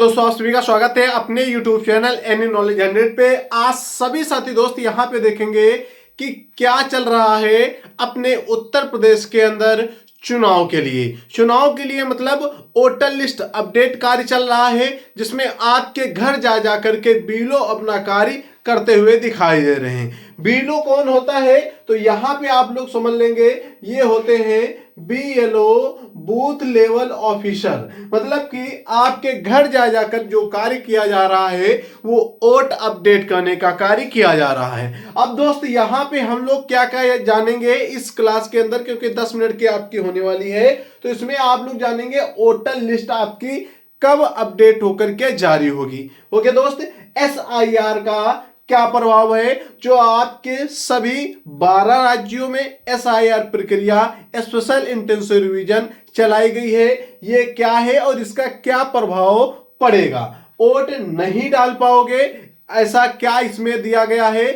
दोस्तों आप सभी का स्वागत है अपने YouTube चैनल एनी नॉलेज 100 पे। आज सभी साथी दोस्त यहाँ पे देखेंगे कि क्या चल रहा है अपने उत्तर प्रदेश के अंदर चुनाव के लिए मतलब वोटर लिस्ट अपडेट कार्य चल रहा है, जिसमें आपके घर जा जा करके बीएलओ अपना कार्य करते हुए दिखाई दे रहे हैं। बीएलओ कौन होता है तो यहाँ पे आप लोग समझ लेंगे, ये होते हैं बीएलओ बूथ लेवल ऑफिसर। मतलब कि आपके घर जा जाकर जो कार्य किया जा रहा है वो वोट अपडेट करने का कार्य किया जा रहा है। अब दोस्त यहाँ पे हम लोग क्या क्या जानेंगे इस क्लास के अंदर, क्योंकि 10 मिनट की आपकी होने वाली है, तो इसमें आप लोग जानेंगे वोटर लिस्ट आपकी कब अपडेट होकर के जारी होगी। ओके दोस्त, एसआईआर का क्या प्रभाव है जो आपके सभी 12 राज्यों में एसआईआर प्रक्रिया स्पेशल इंटेंसिव रिवीजन चलाई गई है, ये क्या है और इसका क्या प्रभाव पड़ेगा। वोट नहीं डाल पाओगे ऐसा क्या इसमें दिया गया है,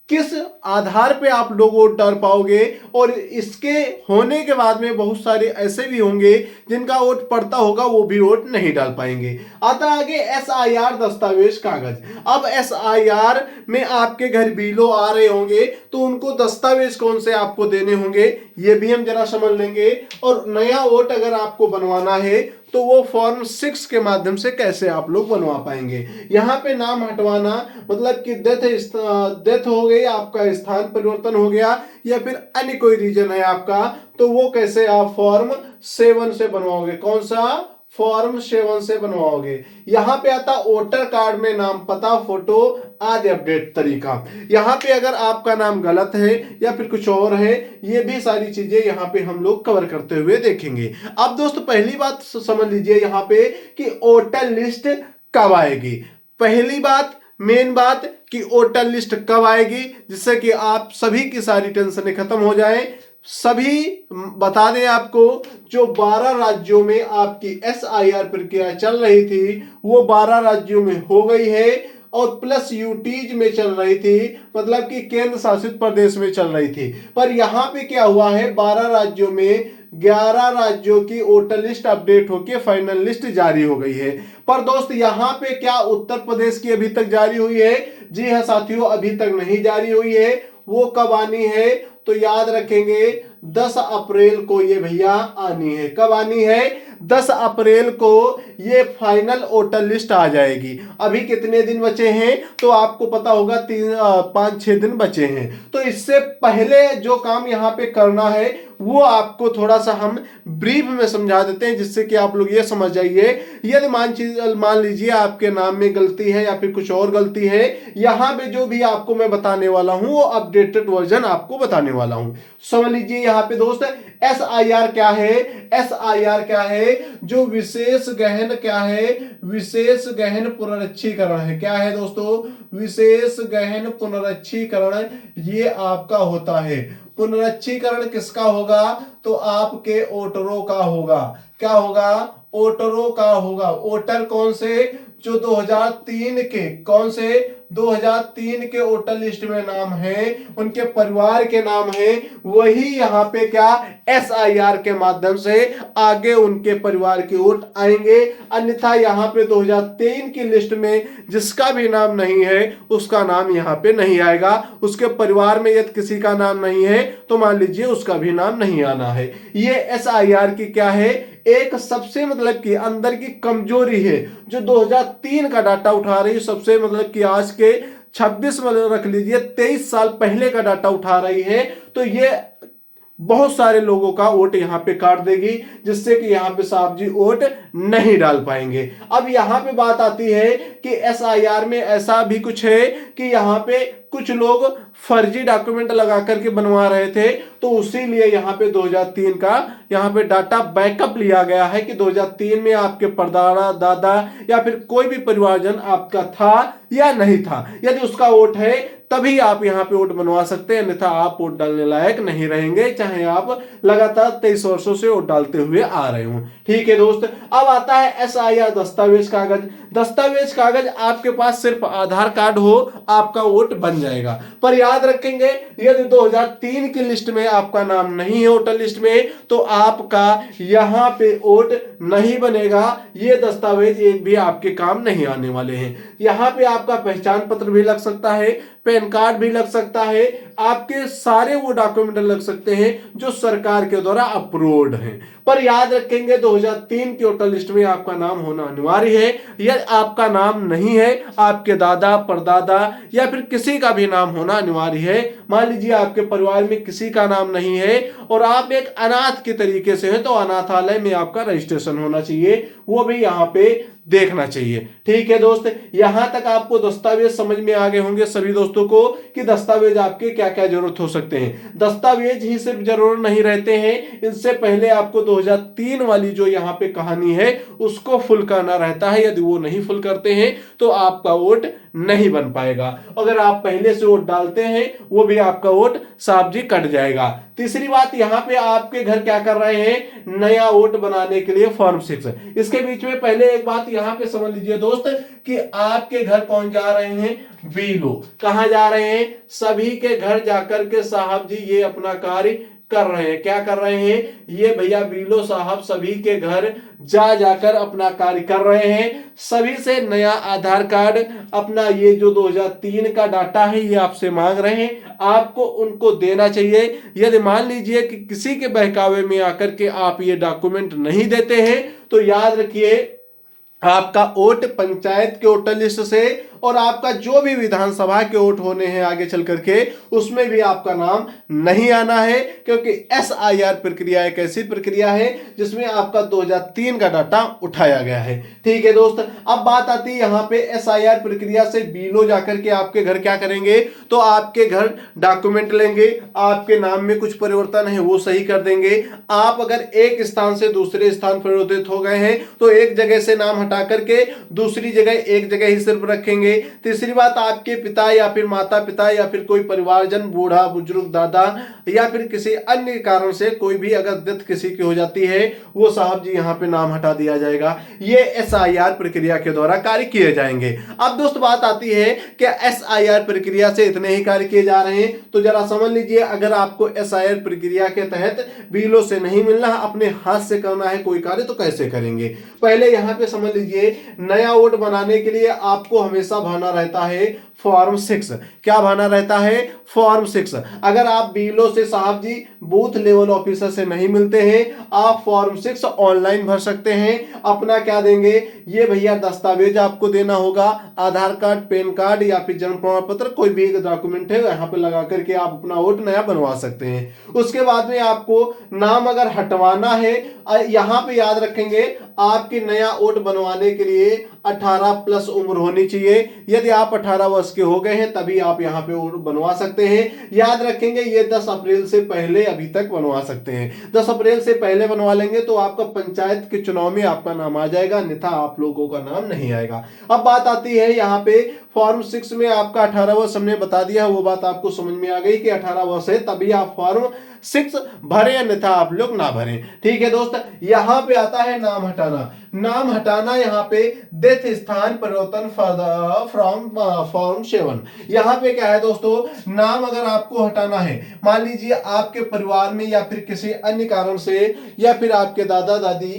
किस आधार पे आप लोग वोट डाल पाओगे, और इसके होने के बाद में बहुत सारे ऐसे भी होंगे जिनका वोट पड़ता होगा वो भी वोट नहीं डाल पाएंगे। आता आगे एसआईआर दस्तावेज कागज। अब एसआईआर में आपके घर बीएलओ आ रहे होंगे तो उनको दस्तावेज कौन से आपको देने होंगे ये भी हम जरा समझ लेंगे। और नया वोट अगर आपको बनवाना है तो वो फॉर्म 6 के माध्यम से कैसे आप लोग बनवा पाएंगे। यहाँ पे नाम हटवाना मतलब कि डेथ हो गई, आपका स्थान परिवर्तन हो गया या फिर अन्य कोई रीजन है आपका, तो वो कैसे आप फॉर्म 7 से बनवाओगे। कौन सा फॉर्म 7 से बनवाओगे। यहाँ पे आता वोटर कार्ड में नाम पता फोटो आदि अपडेट तरीका। यहाँ पे अगर आपका नाम गलत है या फिर कुछ और है, ये भी सारी चीजें यहाँ पे हम लोग कवर करते हुए देखेंगे। अब दोस्तों पहली बात समझ लीजिए यहाँ पे कि वोटर लिस्ट कब आएगी। पहली बात मेन बात कि वोटर लिस्ट कब आएगी, जिससे कि आप सभी की सारी टेंशनें खत्म हो जाए। सभी बता दें आपको, जो 12 राज्यों में आपकी एसआईआर प्रक्रिया चल रही थी वो 12 राज्यों में हो गई है, और प्लस यूटीज में चल रही थी, मतलब कि केंद्र शासित प्रदेश में चल रही थी। पर यहाँ पे क्या हुआ है, 12 राज्यों में 11 राज्यों की वोटर लिस्ट अपडेट होकर फाइनल लिस्ट जारी हो गई है। पर दोस्त यहाँ पे क्या उत्तर प्रदेश की अभी तक जारी हुई है? जी हाँ साथियों, अभी तक नहीं जारी हुई है। वो कब आनी है तो याद रखेंगे 10 अप्रैल को ये भैया आनी है। कब आनी है? 10 अप्रैल को ये फाइनल वोटर लिस्ट आ जाएगी। अभी कितने दिन बचे हैं तो आपको पता होगा, 5-6 दिन बचे हैं। तो इससे पहले जो काम यहाँ पे करना है वो आपको थोड़ा सा हम ब्रीफ में समझा देते हैं, जिससे कि आप लोग ये समझ जाइए। यदि मान लीजिए आपके नाम में गलती है या फिर कुछ और गलती है, यहाँ पे जो भी आपको मैं बताने वाला हूँ वो अपडेटेड वर्जन आपको बताने वाला हूँ। समझ लीजिए यहाँ पे दोस्त, एसआईआर क्या है? एसआईआर क्या है? जो विशेष गहन क्या है? विशेष गहन पुनरीक्षीकरण है। क्या है दोस्तों? विशेष गहन पुनरीक्षीकरण ये आपका होता है। पुनरीक्षीकरण किसका होगा तो आपके वोटरों का होगा। क्या होगा? वोटरों का होगा। वोटर कौन से? जो 2003 के, कौन से? 2003 के वोटर लिस्ट में नाम है, उनके परिवार के नाम है, वही यहाँ पे क्या एसआईआर के माध्यम से आगे उनके परिवार के वोट आएंगे। अन्यथा यहाँ पे 2003 की लिस्ट में जिसका भी नाम नहीं है उसका नाम यहाँ पे नहीं आएगा। उसके परिवार में यदि किसी का नाम नहीं है तो मान लीजिए उसका भी नाम नहीं आना है। ये एसआईआर की क्या है, एक सबसे मतलब कि अंदर की कमजोरी है, जो 2003 का डाटा उठा रही है। सबसे मतलब कि आज के 26 मतलब रख लीजिए 23 साल पहले का डाटा उठा रही है, तो ये बहुत सारे लोगों का वोट यहाँ पे काट देगी, जिससे कि यहाँ पे साहब जी वोट नहीं डाल पाएंगे। अब यहाँ पे बात आती है कि एसआईआर में ऐसा भी कुछ है कि यहाँ पे कुछ लोग फर्जी डॉक्यूमेंट लगा करके बनवा रहे थे, तो उसी लिए यहाँ पे 2003 का यहाँ पे डाटा बैकअप लिया गया है कि 2003 में आपके परदादा दादा या फिर कोई भी परिवारजन आपका था या नहीं था। यदि उसका वोट है तभी आप यहाँ पे वोट बनवा सकते हैं, अन्यथा आप वोट डालने लायक नहीं रहेंगे, चाहे आप लगातार 23 वर्षों से वोट डालते हुए आ रहे हो। ठीक है दोस्त, अब आता है SIR दस्तावेज कागज। दस्तावेज कागज आपके पास सिर्फ आधार कार्ड हो, आपका वोट बन जाएगा। पर याद रखेंगे, यदि 2003 की लिस्ट में आपका नाम नहीं है वोटर लिस्ट में, तो आपका यहां पे वोट नहीं बनेगा। ये दस्तावेज एक भी आपके काम नहीं आने वाले हैं। यहां पे आपका पहचान पत्र भी लग सकता है, पैन कार्ड भी लग सकता है, आपके सारे वो डॉक्यूमेंट लग सकते हैं जो सरकार के द्वारा अप्रूव्ड हैं। पर याद रखेंगे 2003 की वोटर लिस्ट में आपका नाम होना अनिवार्य है। यदि आपका नाम नहीं है, आपके दादा परदादा या फिर किसी का भी नाम होना अनिवार्य है। मान लीजिए आपके परिवार में किसी का नाम नहीं है और आप एक अनाथ के तरीके से हैं, तो अनाथालय में आपका रजिस्ट्रेशन होना चाहिए, वो भी यहाँ पे देखना चाहिए। ठीक है दोस्त, यहां तक आपको दस्तावेज समझ में आ गए होंगे सभी दोस्तों को कि दस्तावेज आपके क्या क्या जरूरत हो सकते हैं। दस्तावेज ही सिर्फ जरूर नहीं रहते हैं, इससे पहले आपको 2003 वाली जो यहाँ पे कहानी है उसको फुल करना रहता है। यदि वो नहीं फुल करते हैं तो आपका वोट नहीं बन पाएगा। अगर आप पहले से वोट डालते हैं, वो भी आपका वोट साहब जी कट जाएगा। तीसरी बात, यहाँ पे आपके घर क्या कर रहे हैं, नया वोट बनाने के लिए फॉर्म 6। इसके बीच में पहले एक बात यहाँ पे समझ लीजिए दोस्त कि आपके घर कौन जा रहे हैं, बीलो। कहां जा रहे हैं, सभी के घर जाकर के साहब जी ये अपना कार्य कर रहे हैं। क्या कर रहे हैं, ये भैया बीलो साहब सभी के घर जा जाकर अपना कार्य कर रहे हैं। सभी से नया आधार कार्ड, अपना ये जो 2003 का डाटा है ये आपसे मांग रहे हैं, आपको उनको देना चाहिए। यदि मान लीजिए कि किसी के बहकावे में आकर के आप ये डॉक्यूमेंट नहीं देते हैं, तो याद रखिए आपका वोट पंचायत के वोटर लिस्ट से और आपका जो भी विधानसभा के वोट होने हैं आगे चल करके, उसमें भी आपका नाम नहीं आना है, क्योंकि SIR प्रक्रिया एक ऐसी प्रक्रिया है जिसमें आपका 2003 का डाटा उठाया गया है। ठीक है दोस्त, अब बात आती है यहाँ पे SIR प्रक्रिया से बीलो जाकर के आपके घर क्या करेंगे, तो आपके घर डॉक्यूमेंट लेंगे, आपके नाम में कुछ परिवर्तन है वो सही कर देंगे। आप अगर एक स्थान से दूसरे स्थान परिवर्तित हो गए हैं, तो एक जगह से नाम हटा करके दूसरी जगह एक जगह ही सिर्फ रखेंगे। तीसरी बात, आपके पिता या फिर माता पिता या फिर कोई परिवारजन, बूढ़ा बुजुर्ग, दादा या फिर किसी अन्य कारण से कोई भी अगर डेथ किसी की हो जाती है, वो साहब जी यहाँ पे नाम हटा दिया जाएगा। ये SIR प्रक्रिया के द्वारा कार्य किए जाएंगे। अब दोस्त बात आती है कि SIR प्रक्रिया से इतने ही कार्य किए जा रहे हैं, तो जरा समझ लीजिए, अगर आपको SIR प्रक्रिया के तहत बीलो से नहीं मिलना, अपने हाथ से करना है कोई कार्य, तो कैसे करेंगे। पहले यहाँ पे समझ लीजिए, नया वोट बनाने के लिए आपको हमेशा भरना रहता है फॉर्म 6। क्या भरना रहता है, फॉर्म 6। अगर आप बीलो से साहब जी बूथ लेवल ऑफिसर से नहीं मिलते हैं, आप फॉर्म 6 ऑनलाइन भर सकते हैं। अपना क्या देंगे, ये भैया दस्तावेज आपको देना होगा, आधार कार्ड, पैन कार्ड या फिर जन्म प्रमाण पत्र, कोई भी एक डॉक्यूमेंट है, यहाँ पे लगा करके आप अपना वोट नया बनवा सकते हैं। उसके बाद में आपको नाम अगर हटवाना है, यहाँ पे याद रखेंगे आपके नया वोट बनवाने के लिए 18 प्लस उम्र होनी चाहिए। यदि आप 18 वर्ष के हो गए हैं तभी आप यहाँ पे वोट बनवा सकते हैं। याद रखेंगे ये 10 अप्रैल से पहले अभी तक बनवा सकते हैं। 10 अप्रैल से पहले बनवा लेंगे तो आपका पंचायत के चुनाव में आपका नाम आ जाएगा, अन्यथा आप लोगों का नाम नहीं आएगा। अब बात आती है यहाँ पे फॉर्म 6 में आपका 18 वर्ष हमने बता दिया, वो बात आपको समझ में आ गई कि 18 वर्ष है तभी आप फॉर्म 6 भरें, अन्यथा आप लोग ना भरें। ठीक है दोस्त, यहाँ पे आता है नाम हटाना। नाम हटाना यहाँ पे डेथ स्थान परिवर्तन फ्रॉम फॉर्म 7। यहाँ पे क्या है दोस्तों, नाम अगर आपको हटाना है, मान लीजिए आपके परिवार में या फिर किसी अन्य कारण से या फिर आपके दादा दादी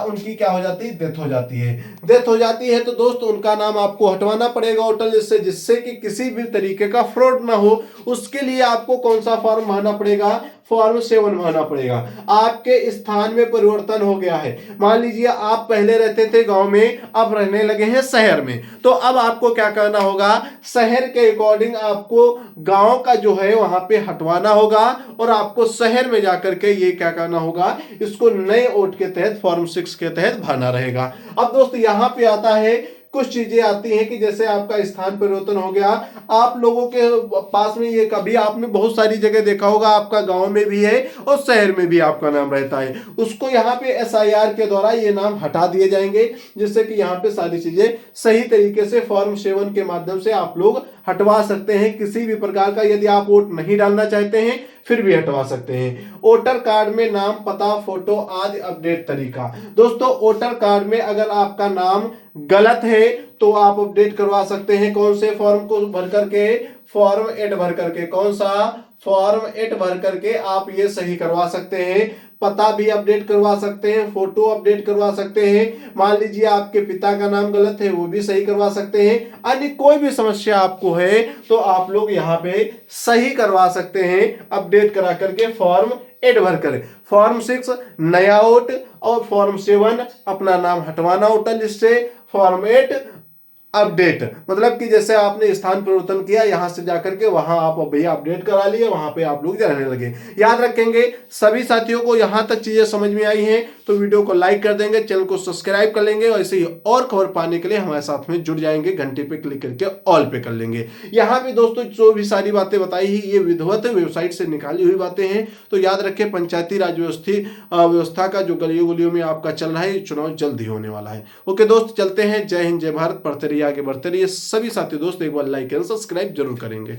उनकी क्या हो जाती है, डेथ हो जाती है। डेथ हो जाती है तो दोस्त उनका नाम आपको हटवाना पड़ेगा वोटर लिस्ट से, जिससे कि किसी भी तरीके का फ्रॉड ना हो। उसके लिए आपको कौन सा फॉर्म भरना पड़ेगा, फॉर्म 7 भरना पड़ेगा। आपके स्थान में परिवर्तन हो गया है, मान लीजिए आप पहले रहते थे गांव में, अब रहने लगे हैं शहर में, तो अब आपको क्या करना होगा, शहर के अकॉर्डिंग आपको गांव का जो है वहां पे हटवाना होगा और आपको शहर में जाकर के ये क्या करना होगा, इसको नए वोट के तहत फॉर्म 6 के तहत भरना रहेगा। अब दोस्त यहां पे आता है कुछ चीजें आती हैं कि जैसे आपका स्थान परिवर्तन हो गया, आप लोगों के पास में ये कभी आपने बहुत सारी जगह देखा होगा, आपका गांव में भी है और शहर में भी आपका नाम रहता है, उसको यहाँ पे एसआईआर के द्वारा ये नाम हटा दिए जाएंगे, जिससे कि यहाँ पे सारी चीजें सही तरीके से फॉर्म 7 के माध्यम से आप लोग हटवा सकते हैं। किसी भी प्रकार का यदि आप वोट नहीं डालना चाहते हैं फिर भी हटवा सकते हैं। वोटर कार्ड में नाम, पता, फोटो आदि अपडेट तरीका। दोस्तों वोटर कार्ड में अगर आपका नाम गलत है तो आप अपडेट करवा सकते हैं। कौन से फॉर्म को भर करके? फॉर्म 8 भर करके। कौन सा? फॉर्म 8 भर करके आप ये सही करवा सकते हैं। पता भी अपडेट करवा सकते हैं, फोटो अपडेट करवा सकते हैं। मान लीजिए आपके पिता का नाम गलत है, वो भी सही करवा सकते हैं। अन्य कोई भी समस्या आपको है तो आप लोग यहाँ पे सही करवा सकते हैं, अपडेट करा करके फॉर्म 8 भर कर। फॉर्म 6 नया वोट और फॉर्म 7 अपना नाम हटवाना वोटर लिस्ट से। फॉर्म 8 अपडेट मतलब कि जैसे आपने स्थान परिवर्तन किया, यहां से जाकर के वहां आप भैया अपडेट करा लिए, वहां पे आप लोग जाने लगे। याद रखेंगे सभी साथियों को यहां तक चीजें समझ में आई हैं तो वीडियो को लाइक कर देंगे, चैनल को सब्सक्राइब कर लेंगे और ऐसे ही और खबर पाने के लिए हमारे साथ में जुड़ जाएंगे। घंटे पे क्लिक करके ऑल पे कर लेंगे। यहाँ पे दोस्तों जो भी सारी बातें बताई ही ये विधिवत वेबसाइट से निकाली हुई बातें हैं, तो याद रखें पंचायती राज व्यवस्था का जो गलियों गलियों में आपका चल रहा है, चुनाव जल्द ही होने वाला है। ओके दोस्त, चलते हैं। जय हिंद, जय भारत। पढ़ते रहिए, आगे बढ़ते रहिए। सभी साथी दोस्त एक बार लाइक एंड सब्सक्राइब जरूर करेंगे।